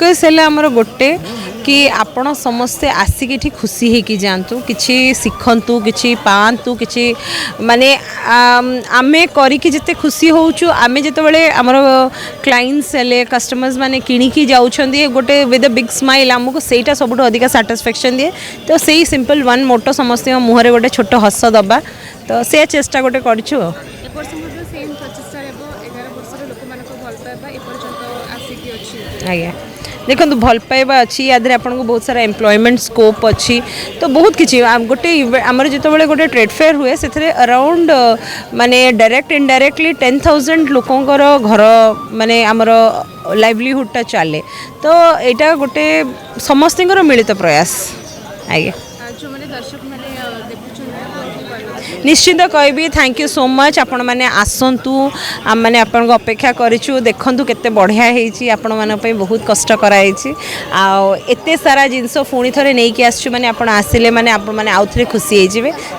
focus है आमर गोटे कि आपण समस्ते आसिक खुशी होकि जातु कि शिखतु कि पातु कि माने आमे करिकी जिते खुशी होचु आमे जिते बड़े आमर क्लाइंट्स हेले कस्टमर्स माने किणिकी जाउछंदी गोटे विद अ बिग स्माइल आमको सेटा सबुठ अधिक सैटिस्फैक्शन दिए तो सही सिंपल वन मोटो समस्त मुहर गोटे छोट हस दबा तो से चेष्टा गोटे करछु आज्ञा देखो भल पाइबा अच्छी याद आपको बहुत सारा एम्प्लॉयमेंट स्कोप अच्छी तो बहुत किसी गोटे आमर जो गोटे ट्रेड फेयर हुए से अराउंड माने डायरेक्ट इनडायरेक्टली 10,000 लोकंर घर माने आमर लाइवलीहुडटा चले तो यहाँ गोटे समस्त मिलित प्रयास आज्ञा निश्चित कहबी थैंक यू सो मच आपण मैंने आसतु आम मैंने आपन को अपेक्षा करूँ देखूँ केते बढ़िया होती आपण मान बहुत कष्ट कराई आते सारा जिनस पुणी थे नहीं कि आसने आप आसिले मैंने आप आउ थे खुशी हो